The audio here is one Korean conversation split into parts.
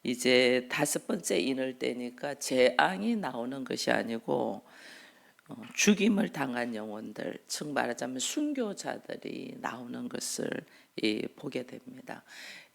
이제 다섯 번째 인을 떼니까 재앙이 나오는 것이 아니고 죽임을 당한 영혼들, 즉 말하자면 순교자들이 나오는 것을 보게 됩니다.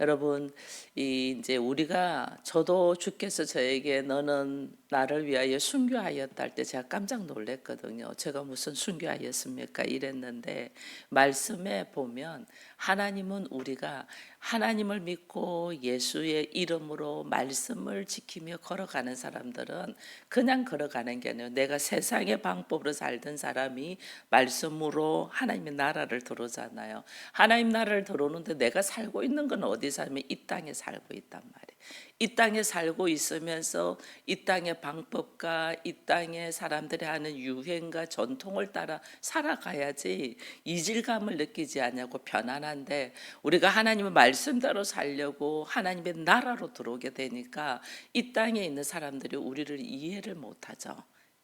여러분, 이제 우리가 저도 주께서 저에게 너는 나를 위하여 순교하였다 할 때 제가 깜짝 놀랐거든요. 제가 무슨 순교하였습니까? 이랬는데 말씀에 보면 하나님은 우리가 하나님을 믿고 예수의 이름으로 말씀을 지키며 걸어가는 사람들은 그냥 걸어가는 게 아니라 내가 세상의 방법으로 살던 사람이 말씀으로 하나님의 나라를 들어오잖아요. 하나님 나라를 들어오는데 내가 살고 있는 건 어디 살면 이 땅에 살고 있단 말이에요. 이 땅에 살고 있으면서 이 땅의 방법과 이 땅의 사람들이 하는 유행과 전통을 따라 살아가야지 이질감을 느끼지 않냐고 편안한데 우리가 하나님의 말씀대로 살려고 하나님의 나라로 들어오게 되니까 이 땅에 있는 사람들이 우리를 이해를 못하죠.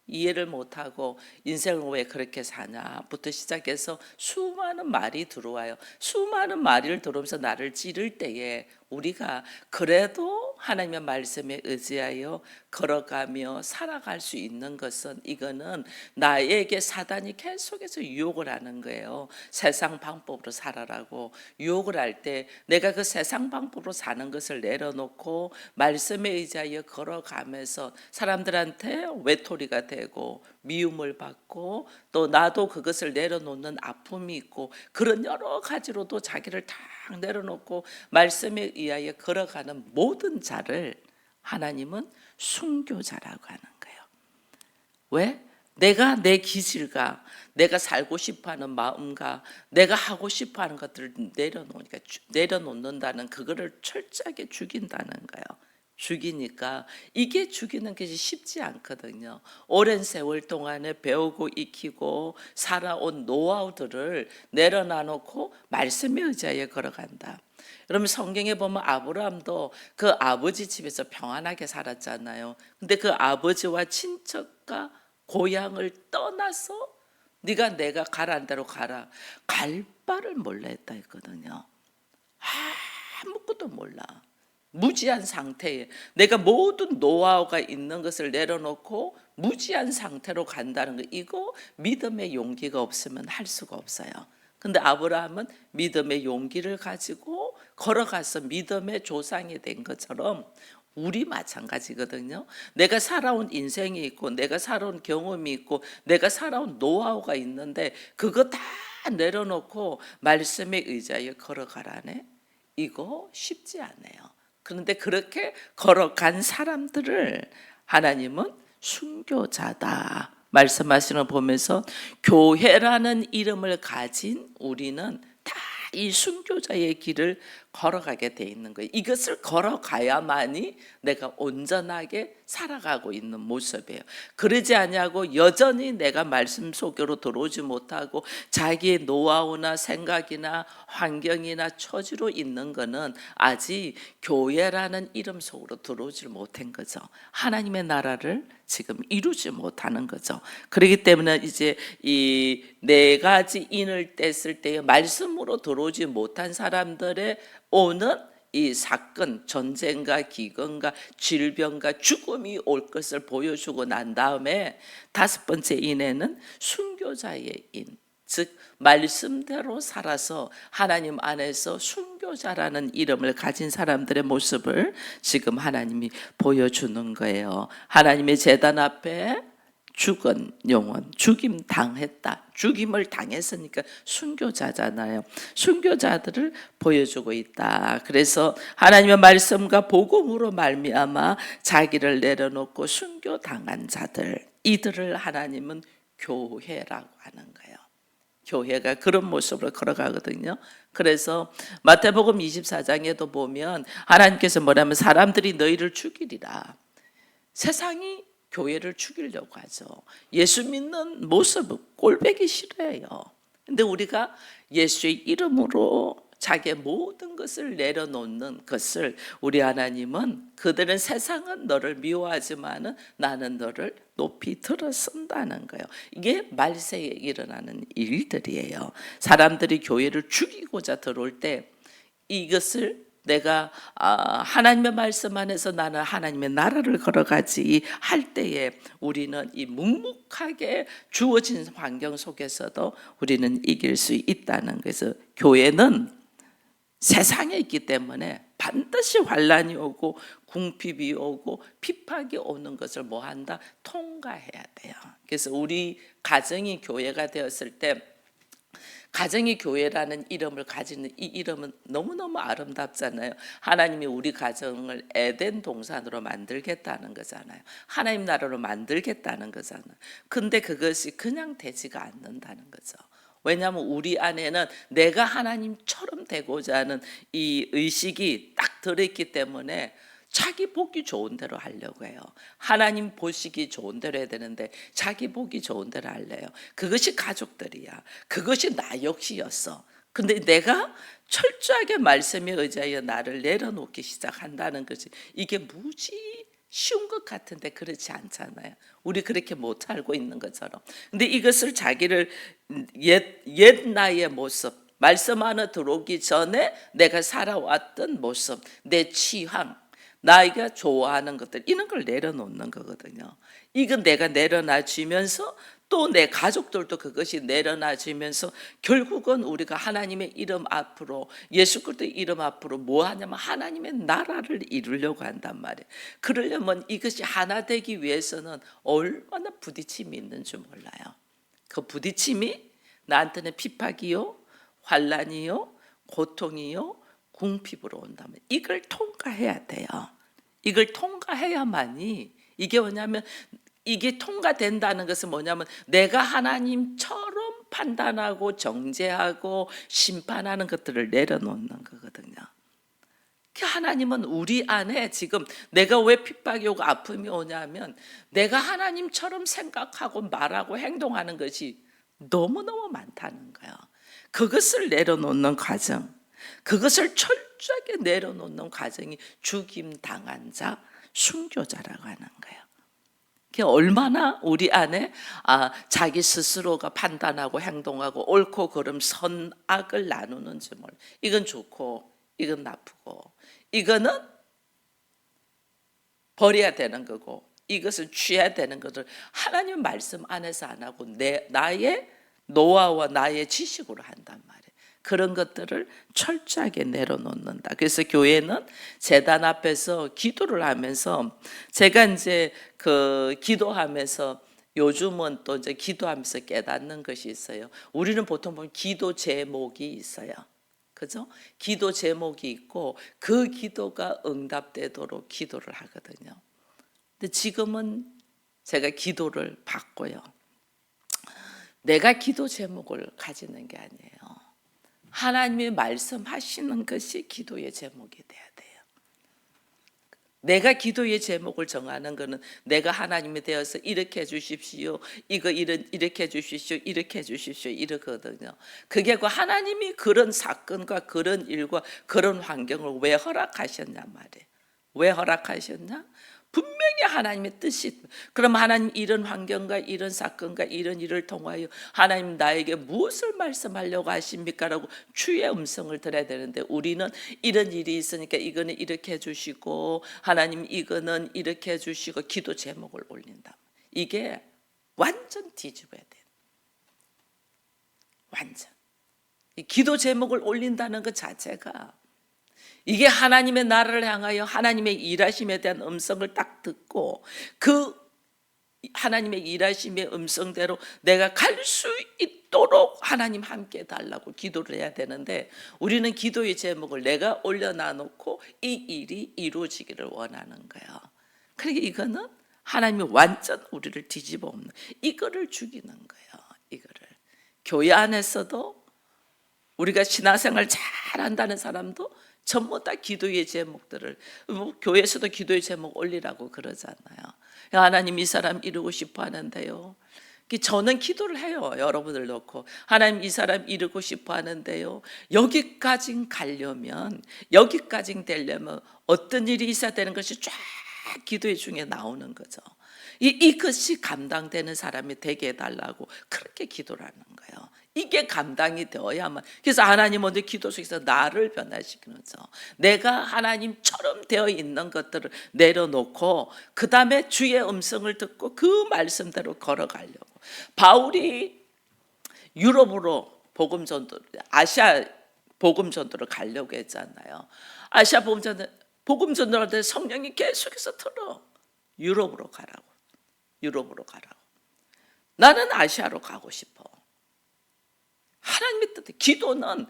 이해를 못하고 인생을 왜 그렇게 사냐부터 시작해서 수많은 말이 들어와요. 수많은 말을 들어오면서 나를 찌를 때에 우리가 그래도 하나님의 말씀에 의지하여 걸어가며 살아갈 수 있는 것은 이거는 나에게 사단이 계속해서 유혹을 하는 거예요. 세상 방법으로 살아라고 유혹을 할 때 내가 그 세상 방법으로 사는 것을 내려놓고 말씀에 의지하여 걸어가면서 사람들한테 외톨이가 되고 미움을 받고 또 나도 그것을 내려놓는 아픔이 있고 그런 여러 가지로도 자기를 다 내려놓고 말씀에 의하여 걸어가는 모든 자를 하나님은 순교자라고 하는 거예요. 왜? 내가 내 기질과 내가 살고 싶어하는 마음과 내가 하고 싶어하는 것들을 내려놓는다는 그거를 철저하게 죽인다는 거예요. 죽이니까 이게 죽이는 것이 쉽지 않거든요. 오랜 세월 동안에 배우고 익히고 살아온 노하우들을 내려놔놓고 말씀에 의지하여 걸어간다. 여러분 성경에 보면 아브라함도 그 아버지 집에서 평안하게 살았잖아요. 근데 그 아버지와 친척과 고향을 떠나서 네가 내가 가라는 대로 가라. 갈 바를 몰라 했다 했거든요. 아무것도 몰라. 무지한 상태에 내가 모든 노하우가 있는 것을 내려놓고 무지한 상태로 간다는 거 이거 믿음의 용기가 없으면 할 수가 없어요. 근데 아브라함은 믿음의 용기를 가지고 걸어가서 믿음의 조상이 된 것처럼 우리 마찬가지거든요. 내가 살아온 인생이 있고 내가 살아온 경험이 있고 내가 살아온 노하우가 있는데 그거 다 내려놓고 말씀에 의지하여 걸어가라네. 이거 쉽지 않아요. 그런데 그렇게 걸어간 사람들을 하나님은 순교자다 말씀하시는 거 보면서 교회라는 이름을 가진 우리는 다 이 순교자의 길을 걸어가게 돼 있는 거예요. 이것을 걸어가야만이 내가 온전하게 살아가고 있는 모습이에요. 그러지 않냐고 여전히 내가 말씀 속으로 들어오지 못하고 자기의 노하우나 생각이나 환경이나 처지로 있는 거는 아직 교회라는 이름 속으로 들어오지 못한 거죠. 하나님의 나라를 지금 이루지 못하는 거죠. 그렇기 때문에 이제 이 네 가지 인을 뗐을 때에 말씀으로 들어오지 못한 사람들의 오는 이 사건, 전쟁과 기근과 질병과 죽음이 올 것을 보여주고 난 다음에 다섯 번째 인에는 순교자의 인, 즉 말씀대로 살아서 하나님 안에서 순교자라는 이름을 가진 사람들의 모습을 지금 하나님이 보여주는 거예요. 하나님의 제단 앞에 죽은 영혼, 죽임 당했다. 죽임을 당했으니까 순교자잖아요. 순교자들을 보여주고 있다. 그래서 하나님의 말씀과 복음으로 말미암아 자기를 내려놓고 순교 당한 자들, 이들을 하나님은 교회라고 하는 거예요. 교회가 그런 모습으로 걸어가거든요. 그래서 마태복음 24장에도 보면 하나님께서 뭐냐면 사람들이 너희를 죽이리라. 세상이 교회를 죽이려고 하죠. 예수 믿는 모습 꼴보기 싫어해요. 근데 우리가 예수의 이름으로 자기의 모든 것을 내려놓는 것을 우리 하나님은 그들은 세상은 너를 미워하지만 나는 너를 높이 들어선다는 거예요. 이게 말세에 일어나는 일들이에요. 사람들이 교회를 죽이고자 들어올 때 이것을 내가 하나님의 말씀 안에서 나는 하나님의 나라를 걸어가지 할 때에 우리는 이 묵묵하게 주어진 환경 속에서도 우리는 이길 수 있다는 것을, 교회는 세상에 있기 때문에 반드시 환란이 오고 궁핍이 오고 핍박이 오는 것을 뭐 한다? 통과해야 돼요. 그래서 우리 가정이 교회가 되었을 때, 가정이 교회라는 이름을 가지는 이 이름은 너무너무 아름답잖아요. 하나님이 우리 가정을 에덴 동산으로 만들겠다는 거잖아요. 하나님 나라로 만들겠다는 거잖아요. 근데 그것이 그냥 되지가 않는다는 거죠. 왜냐하면 우리 안에는 내가 하나님처럼 되고자 하는 이 의식이 딱 들어있기 때문에 자기 보기 좋은 대로 하려고 해요. 하나님 보시기 좋은 대로 해야 되는데 자기 보기 좋은 대로 하래요. 그것이 가족들이야. 그것이 나 역시였어. 근데 내가 철저하게 말씀에 의지하여 나를 내려놓기 시작한다는 것이, 이게 무지 쉬운 것 같은데 그렇지 않잖아요. 우리 그렇게 못 살고 있는 것처럼. 근데 이것을 자기를 옛 나의 모습, 말씀 안에 들어오기 전에 내가 살아왔던 모습, 내 취향, 나이가 좋아하는 것들, 이런 걸 내려놓는 거거든요. 이건 내가 내려놔주면서 또 내 가족들도 그것이 내려놔주면서 결국은 우리가 하나님의 이름 앞으로, 예수 그리스도의 이름 앞으로 뭐 하냐면 하나님의 나라를 이루려고 한단 말이에요. 그러려면 이것이 하나 되기 위해서는 얼마나 부딪힘이 있는 줄 몰라요. 그 부딪힘이 나한테는 핍박이요, 환란이요, 고통이요, 궁핍으로 온다면 이걸 통과해야 돼요. 이걸 통과해야만이, 이게 뭐냐면, 이게 통과된다는 것은 뭐냐면 내가 하나님처럼 판단하고 정죄하고 심판하는 것들을 내려놓는 거거든요. 하나님은 우리 안에 지금 내가 왜 핍박이 오고 아픔이 오냐면 내가 하나님처럼 생각하고 말하고 행동하는 것이 너무너무 많다는 거예요. 그것을 내려놓는 과정, 그것을 철저하게 내려놓는 과정이 죽임 당한 자, 순교자라고 하는 거예요. 얼마나 우리 안에 자기 스스로가 판단하고 행동하고 옳고 그름 선악을 나누는지 몰라. 이건 좋고 이건 나쁘고, 이거는 버려야 되는 거고 이것을 취해야 되는 것을 하나님 말씀 안에서 안 하고 나의 노하우와 나의 지식으로 한단 말이에요. 그런 것들을 철저하게 내려놓는다. 그래서 교회는 제단 앞에서 기도를 하면서, 제가 이제 그 기도하면서 요즘은 또 이제 기도하면서 깨닫는 것이 있어요. 우리는 보통 보면 기도 제목이 있어요. 그죠? 기도 제목이 있고 그 기도가 응답되도록 기도를 하거든요. 근데 지금은 제가 기도를 받고요. 내가 기도 제목을 가지는 게 아니에요. 하나님이 말씀하시는 것이 기도의 제목이 돼야 돼요. 내가 기도의 제목을 정하는 것은 내가 하나님이 되어서 이렇게 해주십시오, 이렇게 해주십시오, 이렇게 해주십시오, 이러거든요. 그게 그 하나님이 그런 사건과 그런 일과 그런 환경을 왜 허락하셨냐 말이에요. 왜 허락하셨냐? 분명히 하나님의 뜻이, 그럼 하나님 이런 환경과 이런 사건과 이런 일을 통하여 하나님 나에게 무엇을 말씀하려고 하십니까? 라고 주의 음성을 들어야 되는데, 우리는 이런 일이 있으니까 이거는 이렇게 해주시고 하나님 이거는 이렇게 해주시고 기도 제목을 올린다. 이게 완전 뒤집어야 돼요. 완전. 이 기도 제목을 올린다는 것 자체가, 이게 하나님의 나라를 향하여 하나님의 일하심에 대한 음성을 딱 듣고 그 하나님의 일하심의 음성대로 내가 갈 수 있도록 하나님 함께 달라고 기도를 해야 되는데, 우리는 기도의 제목을 내가 올려놔놓고 이 일이 이루어지기를 원하는 거예요. 그러니까 이거는 하나님이 완전 우리를 뒤집어 엎는, 이거를 죽이는 거예요. 이거를 교회 안에서도 우리가 신앙생활 잘한다는 사람도 전부 다 기도의 제목들을, 교회에서도 기도의 제목 올리라고 그러잖아요. 하나님 이 사람 이루고 싶어 하는데요. 저는 기도를 해요. 여러분들 놓고 하나님 이 사람 이루고 싶어 하는데요. 여기까지 가려면, 여기까지 되려면 어떤 일이 있어야 되는 것이 쫙 기도의 중에 나오는 거죠. 이것이 감당되는 사람이 되게 해달라고 그렇게 기도를 하는 거예요. 이게 감당이 되어야만. 그래서 하나님 먼저 기도 속에서 나를 변화시키는 거죠. 내가 하나님처럼 되어 있는 것들을 내려놓고 그 다음에 주의 음성을 듣고 그 말씀대로 걸어가려고. 바울이 유럽으로 복음 전도, 아시아 복음 전도를 가려고 했잖아요. 아시아 복음 전도할 때 성령이 계속해서 틀어. 유럽으로 가라고. 유럽으로 가라고. 나는 아시아로 가고 싶어. 하나님의 뜻, 기도는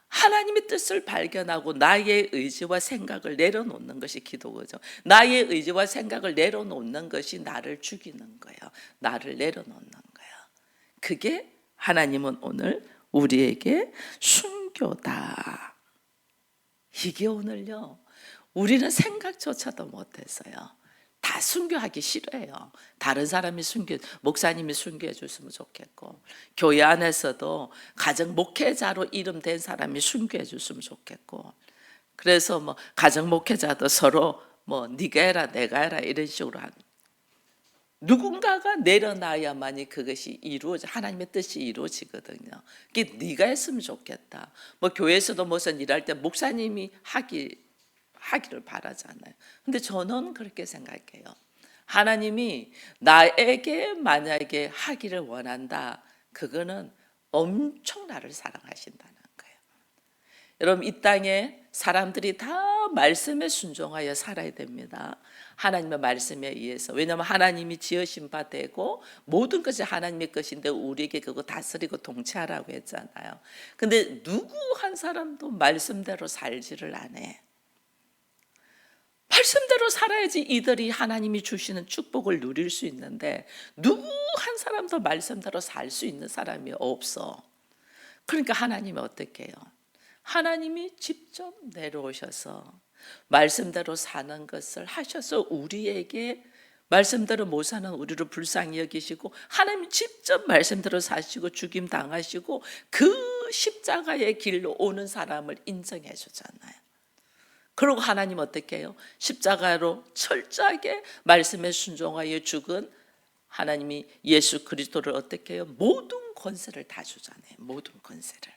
하나님의 뜻을 발견하고 나의 의지와 생각을 내려놓는 것이 기도거죠. 나의 의지와 생각을 내려놓는 것이 나를 죽이는 거예요. 나를 내려놓는 거예요. 그게 하나님은 오늘 우리에게 순교다. 이게 오늘요, 우리는 생각조차도 못했어요. 다 순교하기 싫어해요. 다른 사람이 목사님이 순교해 줬으면 좋겠고, 교회 안에서도 가정 목회자로 이름된 사람이 순교해 줬으면 좋겠고, 그래서 뭐 가정 목회자도 서로 뭐 네가 해라 내가 해라 이런 식으로 하는, 누군가가 내려놔야만이 그것이 하나님의 뜻이 이루어지거든요. 그게 네가 했으면 좋겠다. 뭐 교회에서도 무슨 일할 때 목사님이 하기를 바라잖아요. 근데 저는 그렇게 생각해요. 하나님이 나에게 만약에 하기를 원한다, 그거는 엄청 나를 사랑하신다는 거예요. 여러분, 이 땅에 사람들이 다 말씀에 순종하여 살아야 됩니다. 하나님의 말씀에 의해서. 왜냐하면 하나님이 지으신 바 되고 모든 것이 하나님의 것인데 우리에게 그거 다스리고 통치하라고 했잖아요. 근데 누구 한 사람도 말씀대로 살지를 않아. 말씀대로 살아야지 이들이 하나님이 주시는 축복을 누릴 수 있는데, 누구 한 사람도 말씀대로 살 수 있는 사람이 없어. 그러니까 하나님이 어떻게 해요? 하나님이 직접 내려오셔서 말씀대로 사는 것을 하셔서 우리에게, 말씀대로 못 사는 우리를 불쌍히 여기시고 하나님 직접 말씀대로 사시고 죽임 당하시고 그 십자가의 길로 오는 사람을 인정해 주잖아요. 그리고 하나님 어떻게 해요? 십자가로 철저하게 말씀에 순종하여 죽은 하나님이 예수 그리스도를 어떻게 해요? 모든 권세를 다 주잖아요. 모든 권세를.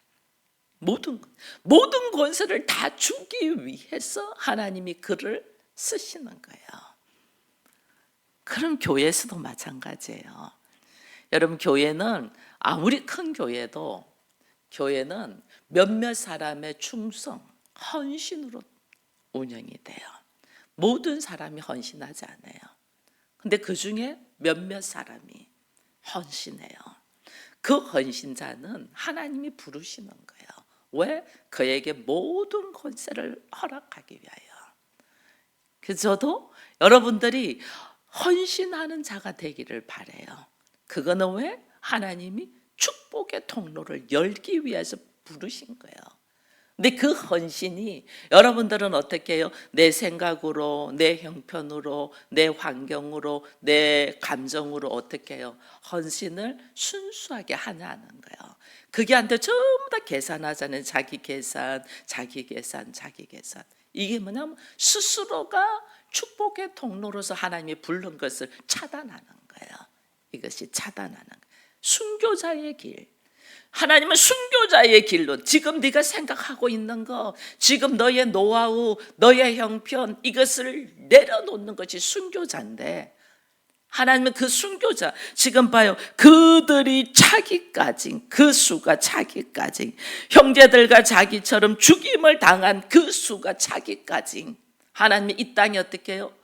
모든 권세를 다 주기 위해서 하나님이 그를 쓰시는 거예요. 그럼 교회에서도 마찬가지예요. 여러분, 교회는 아무리 큰 교회도 교회는 몇몇 사람의 충성, 헌신으로 운영이 돼요. 모든 사람이 헌신하지 않아요. 근데 그 중에 몇몇 사람이 헌신해요. 그 헌신자는 하나님이 부르시는 거예요. 왜? 그에게 모든 권세를 허락하기 위하여. 그래서 저도 여러분들이 헌신하는 자가 되기를 바라요. 그거는 왜? 하나님이 축복의 통로를 열기 위해서 부르신 거예요. 근데 그 헌신이 여러분들은 어떻게 해요? 내 생각으로, 내 형편으로, 내 환경으로, 내 감정으로 어떻게 해요? 헌신을 순수하게 하냐는 거예요. 그게 한테 전부 다 계산하잖아요. 자기 계산. 이게 뭐냐면 스스로가 축복의 통로로서 하나님이 부른 것을 차단하는 거예요. 이것이 차단하는 거예요. 순교자의 길. 하나님은 순교자의 길로, 지금 네가 생각하고 있는 거, 지금 너의 노하우, 너의 형편, 이것을 내려놓는 것이 순교자인데, 하나님은 그 순교자, 지금 봐요. 그들이 차기까지, 그 수가 차기까지, 형제들과 자기처럼 죽임을 당한 그 수가 차기까지, 하나님이 이 땅에 어떻게 해요?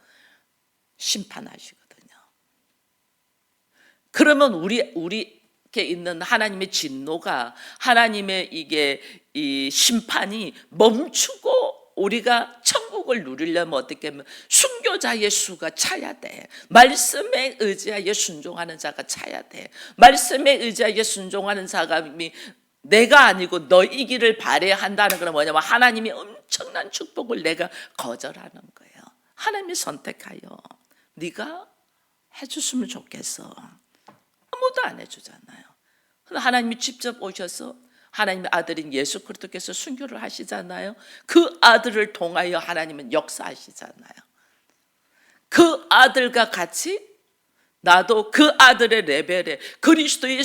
심판하시거든요. 그러면 우리 있는 하나님의 진노가, 하나님의 이 심판이 멈추고 우리가 천국을 누리려면 어떻게 하면 순교자의 수가 차야 돼. 말씀에 의지하여 순종하는 자가 차야 돼. 말씀에 의지하여 순종하는 사람이 내가 아니고 너이기를 바라야 한다는 건 뭐냐면 하나님이 엄청난 축복을 내가 거절하는 거예요. 하나님이 선택하여 네가 해줬으면 좋겠어. 아무도 안 해주잖아요. 하나님이 직접 오셔서 하나님의 아들인 예수 그리스도께서 순교를 하시잖아요. 그 아들을 통하여 하나님은 역사하시잖아요. 그 아들과 같이 나도 그 아들의 레벨에 그리스도의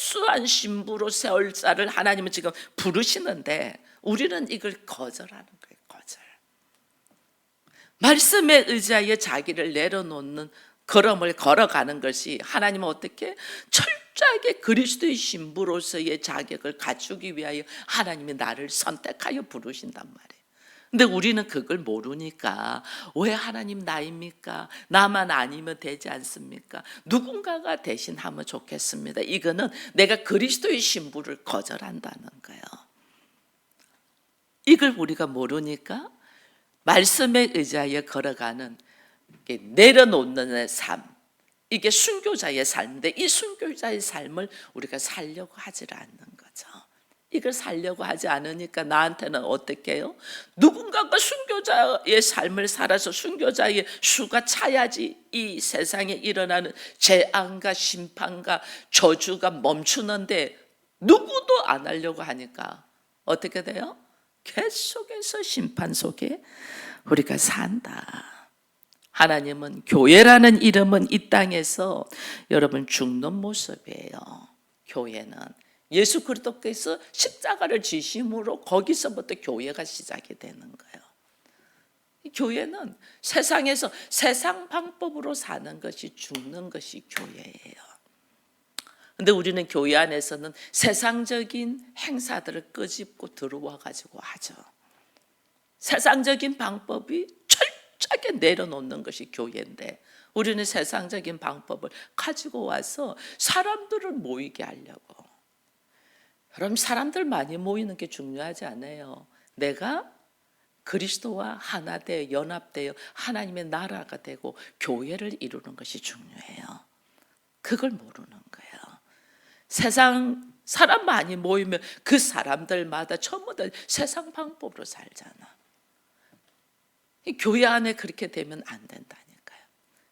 순수한 신부로 세울 자를 하나님은 지금 부르시는데 우리는 이걸 거절하는 거예요. 거절. 말씀에 의지하여 자기를 내려놓는 걸음을 걸어가는 것이 하나님은 어떻게 철저하게 그리스도의 신부로서의 자격을 갖추기 위하여 하나님이 나를 선택하여 부르신단 말이에요. 근데 우리는 그걸 모르니까 왜 하나님 나입니까? 나만 아니면 되지 않습니까? 누군가가 대신하면 좋겠습니다. 이거는 내가 그리스도의 신부를 거절한다는 거예요. 이걸 우리가 모르니까 말씀에 의지하여 걸어가는 내려놓는 삶, 이게 순교자의 삶인데 이 순교자의 삶을 우리가 살려고 하지 않는 거죠. 이걸 살려고 하지 않으니까 나한테는 어떻게 해요? 누군가가 순교자의 삶을 살아서 순교자의 수가 차야지 이 세상에 일어나는 재앙과 심판과 저주가 멈추는데 누구도 안 하려고 하니까 어떻게 돼요? 계속해서 심판 속에 우리가 산다. 하나님은 교회라는 이름은 이 땅에서 여러분 죽는 모습이에요. 교회는 예수 그리스도께서 십자가를 지심으로 거기서부터 교회가 시작이 되는 거예요. 이 교회는 세상에서 세상 방법으로 사는 것이 죽는 것이 교회예요. 근데 우리는 교회 안에서는 세상적인 행사들을 끄집고 들어와 가지고 하죠. 세상적인 방법이 철저하게 내려놓는 것이 교회인데 우리는 세상적인 방법을 가지고 와서 사람들을 모이게 하려고. 여러분 사람들 많이 모이는 게 중요하지 않아요. 내가 그리스도와 하나 되어 연합되어 하나님의 나라가 되고 교회를 이루는 것이 중요해요. 그걸 모르는 거예요. 세상 사람 많이 모이면 그 사람들마다 전부 다 세상 방법으로 살잖아. 교회 안에 그렇게 되면 안 된다니까요.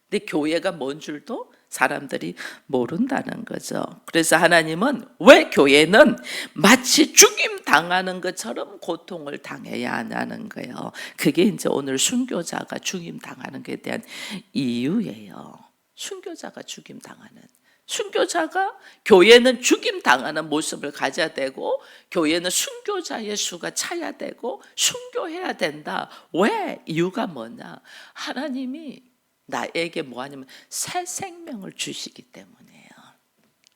근데 교회가 뭔 줄도 사람들이 모른다는 거죠. 그래서 하나님은 왜 교회는 마치 죽임 당하는 것처럼 고통을 당해야 하냐는 거예요. 그게 이제 오늘 순교자가 죽임 당하는 것에 대한 이유예요. 순교자가 죽임 당하는. 순교자가 교회는 죽임 당하는 모습을 가져야 되고 교회는 순교자의 수가 차야 되고 순교해야 된다. 왜? 이유가 뭐냐? 하나님이 나에게 뭐 하냐면 새 생명을 주시기 때문이에요.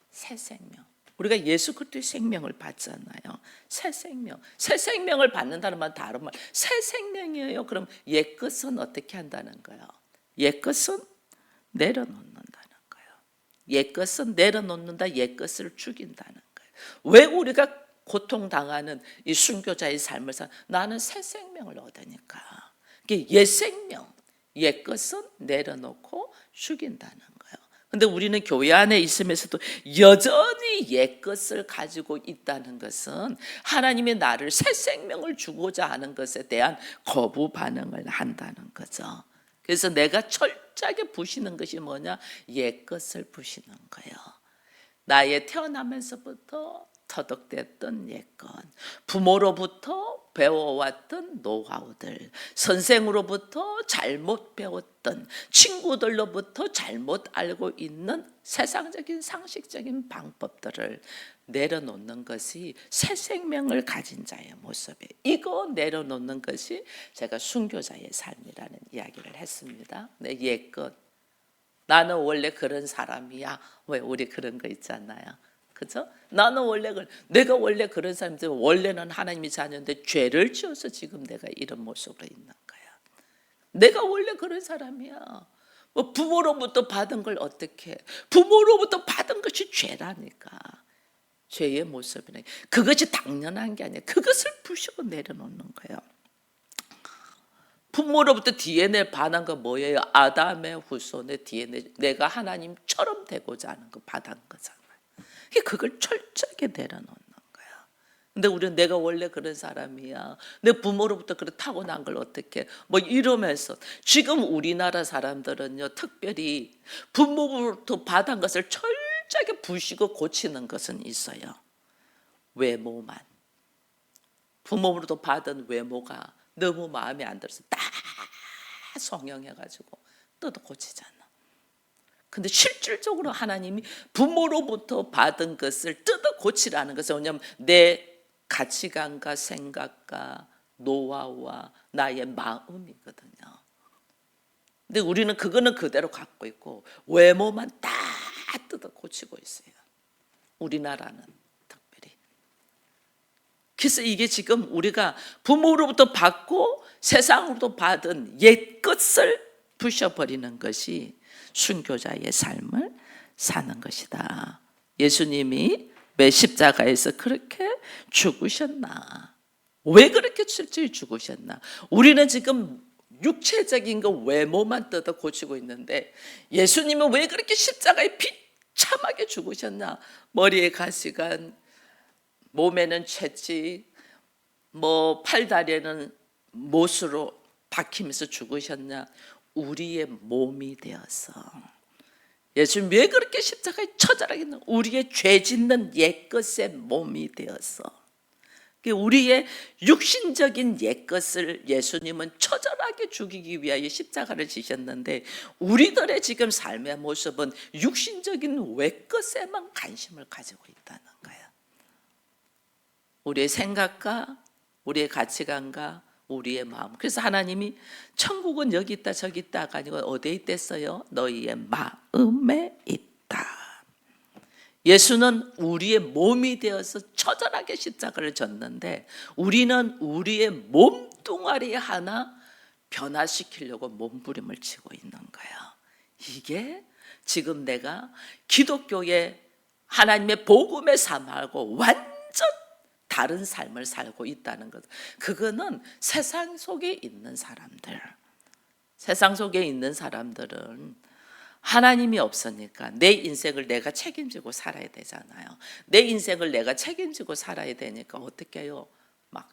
새 생명. 우리가 예수 그리스도의 생명을 받잖아요. 새 생명. 새 생명을 받는다는 말 다른 말. 새 생명이에요. 그럼 옛것은 어떻게 한다는 거예요? 옛것은 내려놓는다는 거예요. 옛것은 내려놓는다. 옛것을 죽인다는 거예요. 왜 우리가 고통당하는 이 순교자의 삶을 나는 새 생명을 얻으니까. 옛 생명. 옛것은 내려놓고 죽인다는 거예요. 근데 우리는 교회 안에 있으면서도 여전히 옛것을 가지고 있다는 것은 하나님이 나를 새 생명을 주고자 하는 것에 대한 거부 반응을 한다는 거죠. 그래서 내가 철저하게 부시는 것이 뭐냐? 옛것을 부시는 거예요. 나의 태어나면서부터 터득됐던 옛것, 부모로부터 배워왔던 노하우들, 선생으로부터 잘못 배웠던, 친구들로부터 잘못 알고 있는 세상적인 상식적인 방법들을 내려놓는 것이 새 생명을 가진 자의 모습이에요. 이거 내려놓는 것이 제가 순교자의 삶이라는 이야기를 했습니다. 내 옛것, 나는 원래 그런 사람이야. 왜 우리 그런 거 있잖아요. 그죠? 나는 원래 내가 원래 그런 사람인데 원래는 하나님의 자녀인데 죄를 지어서 지금 내가 이런 모습으로 있는 거야. 내가 원래 그런 사람이야. 뭐 부모로부터 받은 걸 어떻게? 부모로부터 받은 것이 죄라니까. 죄의 모습이네. 그것이 당연한 게 아니야. 그것을 부시고 내려놓는 거예요. 부모로부터 DNA 받은 거 뭐예요? 아담의 후손의 DNA. 내가 하나님처럼 되고자 하는 거 받은 거잖아. 그걸 철저하게 내려놓는 거야. 근데 우리는 내가 원래 그런 사람이야. 내 부모로부터 그런 타고난 걸 어떻게 뭐 이러면서 지금 우리나라 사람들은요 특별히 부모로부터 받은 것을 철저하게 부시고 고치는 것은 있어요. 외모만. 부모로부터 받은 외모가 너무 마음에 안 들어서 다 성형해가지고 뜯어 고치잖아. 근데 실질적으로 하나님이 부모로부터 받은 것을 뜯어 고치라는 것은 뭐냐면 내 가치관과 생각과 노하우와 나의 마음이거든요. 근데 우리는 그거는 그대로 갖고 있고 외모만 다 뜯어 고치고 있어요. 우리나라는 특별히. 그래서 이게 지금 우리가 부모로부터 받고 세상으로부터 받은 옛것을 부셔버리는 것이 순교자의 삶을 사는 것이다. 예수님이 왜 십자가에서 그렇게 죽으셨나? 왜 그렇게 실제로 죽으셨나? 우리는 지금 육체적인 거 외모만 뜯어 고치고 있는데 예수님은 왜 그렇게 십자가에 비참하게 죽으셨나? 머리에 가시관, 몸에는 채찍, 팔다리에는 못으로 박히면서 죽으셨냐? 우리의 몸이 되어서. 예수님 왜 그렇게 십자가에 처절하게 우리의 죄 짓는 옛것의 몸이 되어서 우리의 육신적인 옛것을 예수님은 처절하게 죽이기 위하여 십자가를 지셨는데 우리들의 지금 삶의 모습은 육신적인 외것에만 관심을 가지고 있다는 거예요. 우리의 생각과 우리의 가치관과 우리의 마음. 그래서 하나님이 천국은 여기 있다 저기 있다가 아니고 어디에 있댔어요? 너희의 마음에 있다. 예수는 우리의 몸이 되어서 처절하게 십자가를 졌는데 우리는 우리의 몸뚱아리 하나 변화시키려고 몸부림을 치고 있는 거예요. 이게 지금 내가 기독교의 하나님의 복음의 삶하고 완전 다른 삶을 살고 있다는 것. 그거는 세상 속에 있는 사람들. 세상 속에 있는 사람들은 하나님이 없으니까 내 인생을 내가 책임지고 살아야 되잖아요. 내 인생을 내가 책임지고 살아야 되니까 어떻게 해요? 막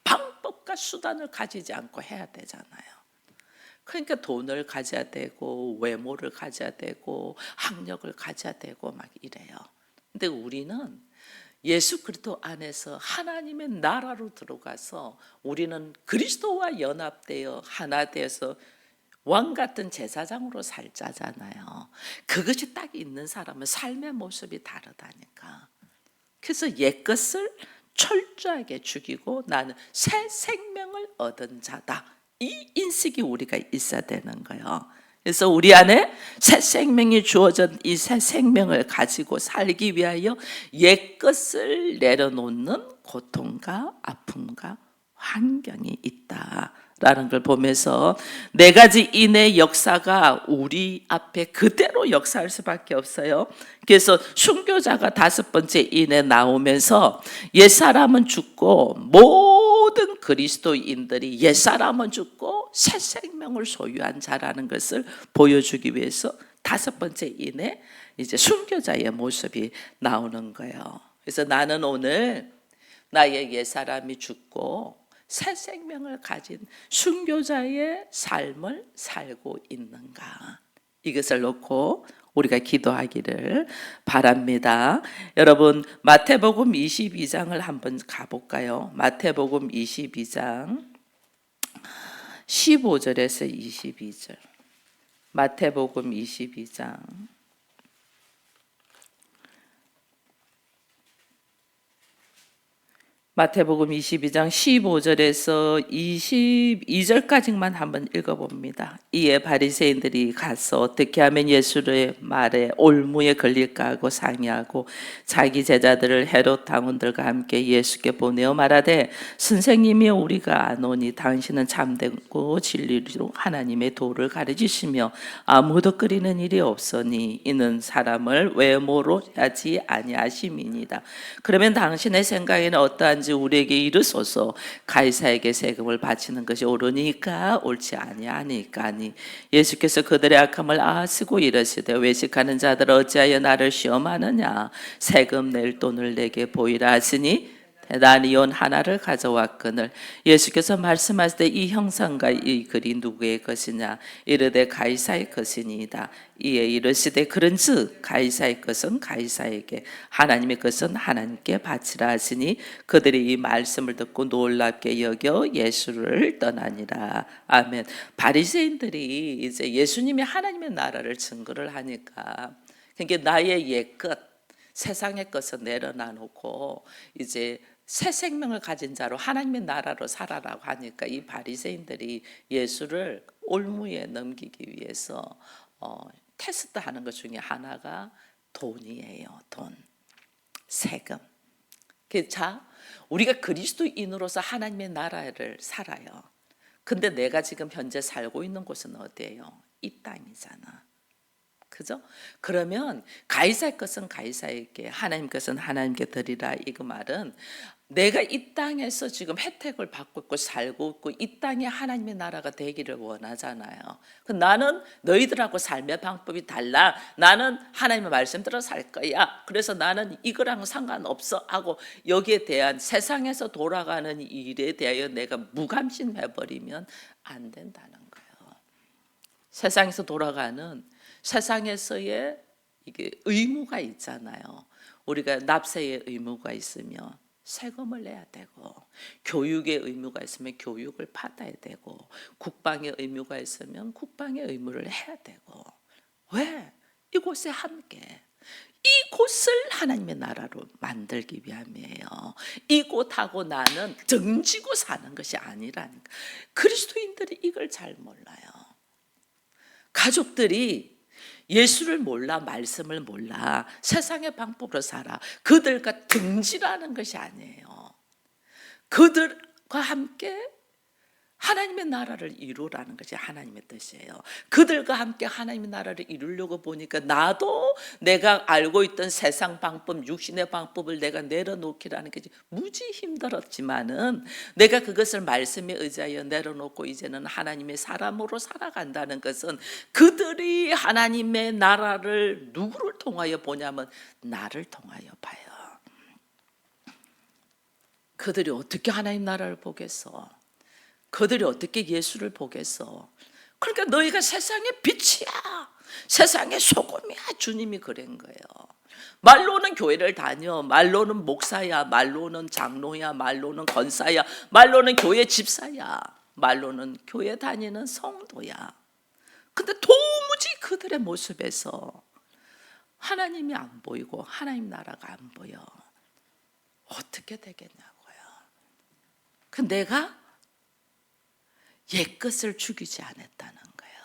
방법과 수단을 가지지 않고 해야 되잖아요. 그러니까 돈을 가져야 되고 외모를 가져야 되고 학력을 가져야 되고 막 이래요. 근데 우리는 예수 그리스도 안에서 하나님의 나라로 들어가서 우리는 그리스도와 연합되어 하나 되어서 왕 같은 제사장으로 살자잖아요. 그것이 딱 있는 사람은 삶의 모습이 다르다니까. 그래서 옛것을 철저하게 죽이고 나는 새 생명을 얻은 자다. 이 인식이 우리가 있어야 되는 거예요. 그래서 우리 안에 새 생명이 주어진 이 새 생명을 가지고 살기 위하여 옛것을 내려놓는 고통과 아픔과 환경이 있다라는 걸 보면서 네 가지 인의 역사가 우리 앞에 그대로 역사할 수밖에 없어요. 그래서 순교자가 다섯 번째 인에 나오면서 옛사람은 죽고 모든 그리스도인들이 옛사람은 죽고 새 생명을 소유한 자라는 것을 보여주기 위해서 다섯 번째 인에 이제 순교자의 모습이 나오는 거예요. 그래서 나는 오늘 나의 옛사람이 죽고 새 생명을 가진 순교자의 삶을 살고 있는가? 이것을 놓고 우리가 기도하기를 바랍니다. 여러분 마태복음 22장을 한번 가볼까요? 마태복음 22장 15절에서 22절. 마태복음 22장 마태복음 22장 15절에서 22절까지만 한번 읽어봅니다. 이에 바리새인들이 가서 어떻게 하면 예수의 말에 올무에 걸릴까 하고 상의하고 자기 제자들을 헤롯 당원들과 함께 예수께 보내어 말하되 선생님이 우리가 아노니 당신은 참되고 진리로 하나님의 도를 가르치시며 아무도 끓이는 일이 없으니 이는 사람을 외모로 하지 아니하심이니이다. 그러면 당신의 생각에는 어떠한지 우리에게 이르소서. 가이사에게 세금을 바치는 것이 옳으니까 옳지 아니하니까니. 예수께서 그들의 악함을 아시고 이르시되 외식하는 자들 어찌하여 나를 시험하느냐. 세금 낼 돈을 내게 보이라 하시니 나니온 하나를 가져왔거늘 예수께서 말씀하실 때 이 형상과 이 글이 누구의 것이냐 이르되 가이사의 것이니이다. 이에 이르시되 그런즉 가이사의 것은 가이사에게 하나님의 것은 하나님께 바치라 하시니 그들이 이 말씀을 듣고 놀랍게 여겨 예수를 떠나니라. 아멘. 바리새인들이 이제 예수님이 하나님의 나라를 증거를 하니까 그게 나의 옛것 세상의 것을 내려놔 놓고 이제 새 생명을 가진 자로 하나님의 나라로 살아라고 하니까 이 바리새인들이 예수를 올무에 넘기기 위해서 테스트하는 것 중에 하나가 돈이에요. 돈, 세금. 자, 우리가 그리스도인으로서 하나님의 나라를 살아요. 근데 내가 지금 현재 살고 있는 곳은 어디예요? 이 땅이잖아. 그죠? 그러면 가이사의 것은 가이사에게 하나님 것은 하나님께 드리라. 이거 말은 내가 이 땅에서 지금 혜택을 받고 있고 살고 있고 이 땅에 하나님의 나라가 되기를 원하잖아요. 나는 너희들하고 삶의 방법이 달라. 나는 하나님의 말씀대로 살 거야. 그래서 나는 이거랑 상관없어 하고 여기에 대한 세상에서 돌아가는 일에 대하여 내가 무관심해버리면 안 된다는 거예요. 세상에서 돌아가는 세상에서의 이게 의무가 있잖아요. 우리가 납세의 의무가 있으면 세금을 내야 되고, 교육의 의무가 있으면 교육을 받아야 되고, 국방의 의무가 있으면 국방의 의무를 해야 되고. 왜? 이곳에 함께 이곳을 하나님의 나라로 만들기 위함이에요. 이곳하고 나는 등지고 사는 것이 아니라니까. 그리스도인들이 이걸 잘 몰라요. 가족들이 예수를 몰라, 말씀을 몰라, 세상의 방법으로 살아. 그들과 등지라는 것이 아니에요. 그들과 함께 하나님의 나라를 이루라는 것이 하나님의 뜻이에요. 그들과 함께 하나님의 나라를 이루려고 보니까 나도 내가 알고 있던 세상 방법, 육신의 방법을 내가 내려놓기라는 것이 무지 힘들었지만은 내가 그것을 말씀에 의지하여 내려놓고 이제는 하나님의 사람으로 살아간다는 것은 그들이 하나님의 나라를 누구를 통하여 보냐면 나를 통하여 봐요. 그들이 어떻게 하나님 나라를 보겠어? 그들이 어떻게 예수를 보겠어? 그러니까 너희가 세상의 빛이야, 세상의 소금이야. 주님이 그런 거예요. 말로는 교회를 다녀, 말로는 목사야, 말로는 장로야, 말로는 권사야, 말로는 교회 집사야, 말로는 교회 다니는 성도야. 근데 도무지 그들의 모습에서 하나님이 안 보이고 하나님 나라가 안 보여. 어떻게 되겠냐고요. 그 내가 옛것을 죽이지 않았다는 거예요.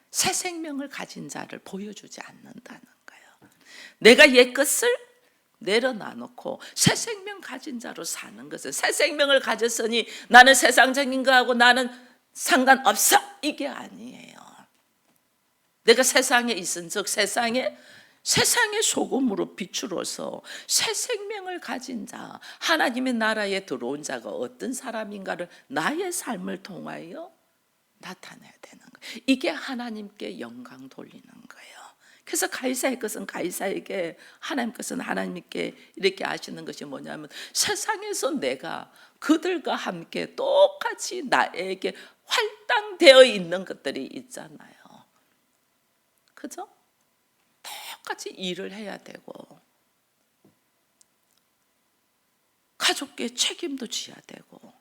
새 생명을 가진 자를 보여주지 않는다는 거예요. 내가 옛것을 내려놔놓고 새 생명 가진 자로 사는 것은, 새 생명을 가졌으니 나는 세상적인 거하고 나는 상관없어, 이게 아니에요. 내가 세상에 있은 즉 세상의 소금으로 빛으로서 새 생명을 가진 자, 하나님의 나라에 들어온 자가 어떤 사람인가를 나의 삶을 통하여 나타내야 되는 거예요. 이게 하나님께 영광 돌리는 거예요. 그래서 가이사의 것은 가이사에게, 하나님 것은 하나님께 이렇게 하시는 것이 뭐냐면, 세상에서 내가 그들과 함께 똑같이 나에게 할당되어 있는 것들이 있잖아요. 그죠? 똑같이 일을 해야 되고 가족께 책임도 져야 되고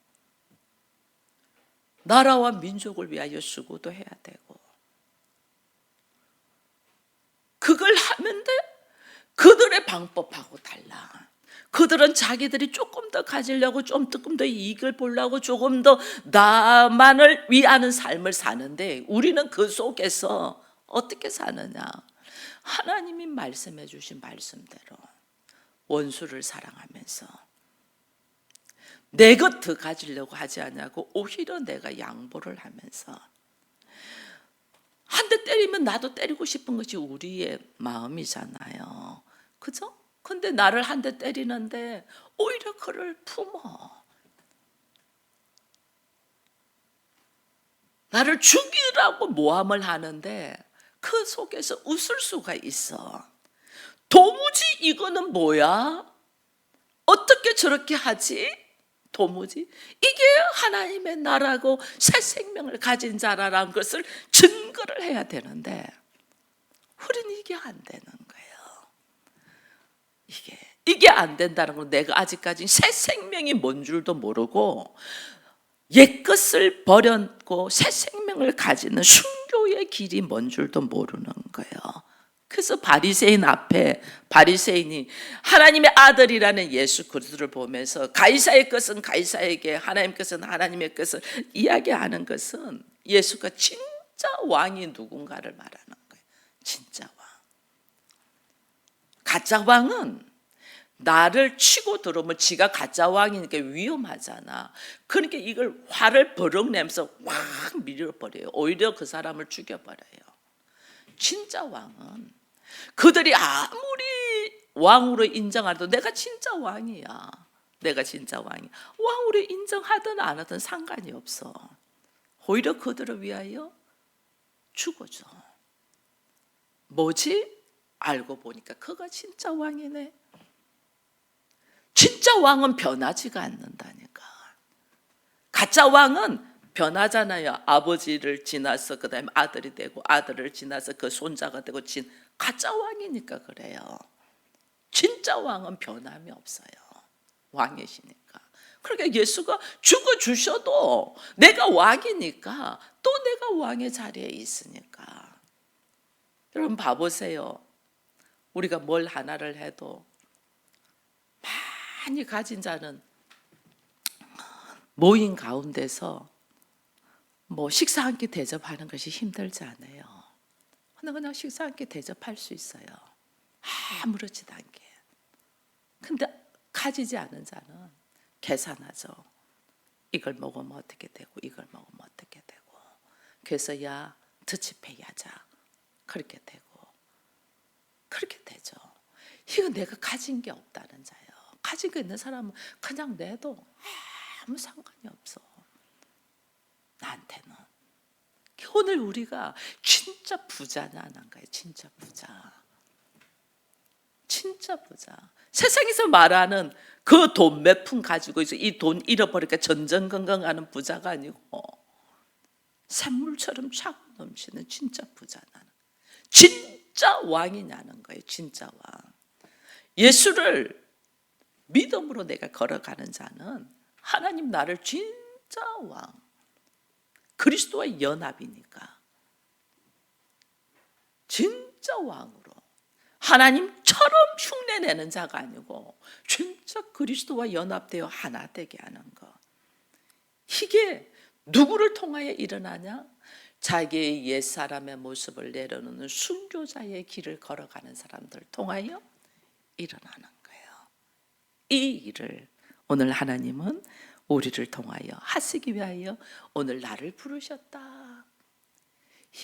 나라와 민족을 위하여 수고도 해야 되고, 그걸 하는데 그들의 방법하고 달라. 그들은 자기들이 조금 더 가지려고, 조금 더 이익을 보려고, 조금 더 나만을 위하는 삶을 사는데, 우리는 그 속에서 어떻게 사느냐? 하나님이 말씀해 주신 말씀대로 원수를 사랑하면서 내 것 더 가지려고 하지 않냐고, 오히려 내가 양보를 하면서, 한 대 때리면 나도 때리고 싶은 것이 우리의 마음이잖아요. 그죠? 근데 나를 한 대 때리는데 오히려 그를 품어. 나를 죽이라고 모함을 하는데 그 속에서 웃을 수가 있어. 도무지 이거는 뭐야? 어떻게 저렇게 하지? 도무지 이게 하나님의 나라고 새 생명을 가진 자라는 것을 증거를 해야 되는데 우리는 이게 안 되는 거예요. 이게 안 된다는 건 내가 아직까지 새 생명이 뭔 줄도 모르고 옛것을 버렸고 새 생명을 가지는 순교의 길이 뭔 줄도 모르는 거예요. 그래서 바리새인이 하나님의 아들이라는 예수 그리스도를 보면서 가이사의 것은 가이사에게, 하나님 것은 하나님의 것을 이야기하는 것은 예수가 진짜 왕이 누군가를 말하는 거예요. 진짜 왕. 가짜 왕은 나를 치고 들어오면 지가 가짜 왕이니까 위험하잖아. 그러니까 이걸 화를 버럭 내면서 확 밀어버려요. 오히려 그 사람을 죽여버려요. 진짜 왕은 그들이 아무리 왕으로 인정하도 내가 진짜 왕이야. 내가 진짜 왕이야. 왕으로 인정하든 안 하든 상관이 없어. 오히려 그들을 위하여 죽어줘. 뭐지? 알고 보니까 그가 진짜 왕이네. 진짜 왕은 변하지가 않는다니까. 가짜 왕은 변하잖아요. 아버지를 지나서 그 다음에 아들이 되고 아들을 지나서 그 손자가 되고 가짜 왕이니까 그래요. 진짜 왕은 변함이 없어요. 왕이시니까. 그러니까 예수가 죽어주셔도 내가 왕이니까 또 내가 왕의 자리에 있으니까. 여러분 봐보세요. 우리가 뭘 하나를 해도 많이 가진 자는 모임 가운데서 뭐 식사 한 끼 대접하는 것이 힘들지 않아요. 그냥 식사 한 끼 대접할 수 있어요. 아무렇지도 않게. 근데 가지지 않은 자는 계산하죠. 이걸 먹으면 어떻게 되고 이걸 먹으면 어떻게 되고. 그래서 야 더치페이 하자. 그렇게 되고 그렇게 되죠. 이거 내가 가진 게 없다는 자예요. 가진 게 있는 사람은 그냥 내도 아무 상관이 없어. 나한테는. 오늘 우리가 진짜 부자냐는 거예요. 진짜 부자. 진짜 부자. 세상에서 말하는 그 돈 몇 푼 가지고 있어 이 돈 잃어버리니까 전전긍긍하는 부자가 아니고 샘물처럼 차고 넘치는 진짜 부자라는. 진짜 왕이냐는 거예요. 진짜 왕. 예수를 믿음으로 내가 걸어가는 자는 하나님 나를 진짜 왕. 그리스도와 연합이니까 진짜 왕으로 하나님처럼 흉내내는 자가 아니고 진짜 그리스도와 연합되어 하나 되게 하는 것. 이게 누구를 통하여 일어나냐? 자기의 옛사람의 모습을 내려놓는 순교자의 길을 걸어가는 사람들 통하여 일어나는 거예요. 이 일을 오늘 하나님은 우리를 통하여 하시기 위하여 오늘 나를 부르셨다.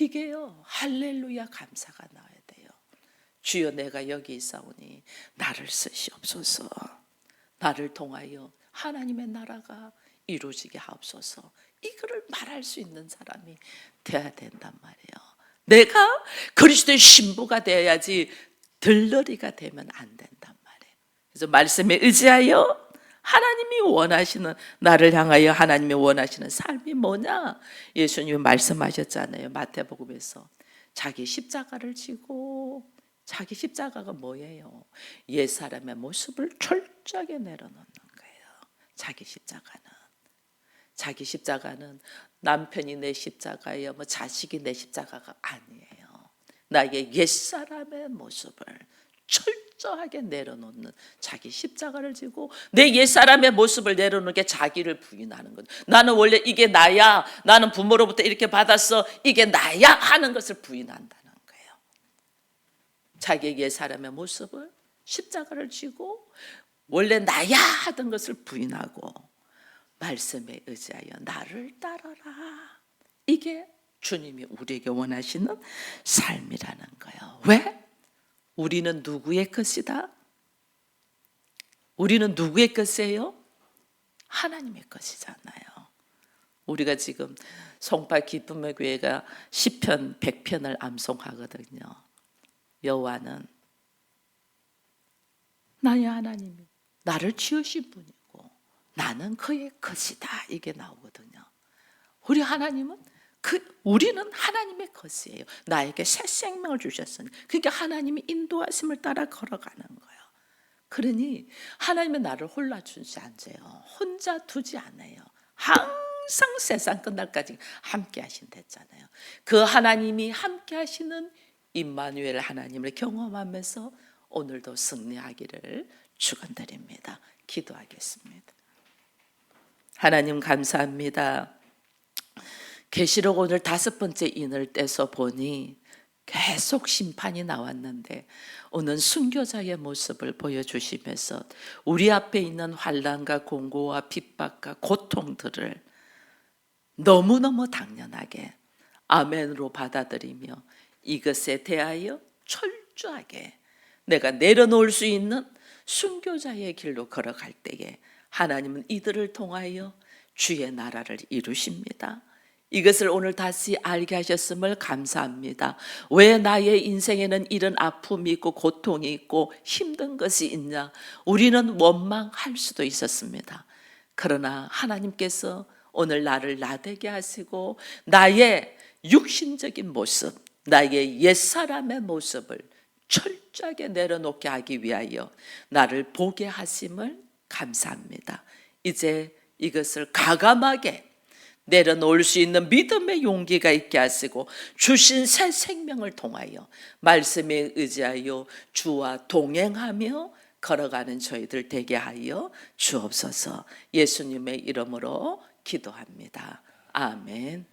이게요 할렐루야 감사가 나와야 돼요. 주여 내가 여기 있사오니 나를 쓰시옵소서. 나를 통하여 하나님의 나라가 이루어지게 하옵소서. 이거를 말할 수 있는 사람이 돼야 된단 말이에요. 내가 그리스도의 신부가 되어야지 들러리가 되면 안 된단 말이에요. 그래서 말씀에 의지하여 하나님이 원하시는 나를 향하여 하나님이 원하시는 삶이 뭐냐? 예수님이 말씀하셨잖아요. 마태복음에서 자기 십자가를 지고 자기 십자가가 뭐예요? 옛사람의 모습을 철저하게 내려놓는 거예요. 자기 십자가는 남편이 내 십자가예요. 뭐 자식이 내 십자가가 아니에요. 나의 옛사람의 모습을 철저하게 내려놓는 자기 십자가를 지고 내 옛사람의 모습을 내려놓는 게 자기를 부인하는 거죠. 나는 원래 이게 나야. 나는 부모로부터 이렇게 받았어. 이게 나야 하는 것을 부인한다는 거예요. 자기의 옛사람의 모습을 십자가를 지고 원래 나야 하던 것을 부인하고 말씀에 의지하여 나를 따라라. 이게 주님이 우리에게 원하시는 삶이라는 거예요. 왜? 우리는 누구의 것이다? 우리는 누구의 것이에요? 하나님의 것이잖아요. 우리가 지금 송파 기쁨의 교회가 시편 100편을 암송하거든요. 여호와는 나의 하나님이 나를 지으신 분이고 나는 그의 것이다. 이게 나오거든요. 우리 하나님은 우리는 하나님의 것이에요. 나에게 새 생명을 주셨으니 그게 하나님이 인도하심을 따라 걸어가는 거예요. 그러니 하나님은 나를 홀라 주지 않아요. 혼자 두지 않아요. 항상 세상 끝날까지 함께 하신댔잖아요. 그 하나님이 함께 하시는 임마누엘 하나님을 경험하면서 오늘도 승리하기를 축원드립니다. 기도하겠습니다. 하나님 감사합니다. 계시록 오늘 5번째 인을 떼서 보니 계속 심판이 나왔는데 오늘 순교자의 모습을 보여주시면서 우리 앞에 있는 환난과 공고와 핍박과 고통들을 너무너무 당연하게 아멘으로 받아들이며 이것에 대하여 철저하게 내가 내려놓을 수 있는 순교자의 길로 걸어갈 때에 하나님은 이들을 통하여 주의 나라를 이루십니다. 이것을 오늘 다시 알게 하셨음을 감사합니다. 왜 나의 인생에는 이런 아픔이 있고 고통이 있고 힘든 것이 있냐? 우리는 원망할 수도 있었습니다. 그러나 하나님께서 오늘 나를 나되게 하시고 나의 육신적인 모습, 나의 옛사람의 모습을 철저하게 내려놓게 하기 위하여 나를 보게 하심을 감사합니다. 이제 이것을 과감하게 내려놓을 수 있는 믿음의 용기가 있게 하시고 주신 새 생명을 통하여 말씀에 의지하여 주와 동행하며 걸어가는 저희들 되게 하여 주옵소서. 예수님의 이름으로 기도합니다. 아멘.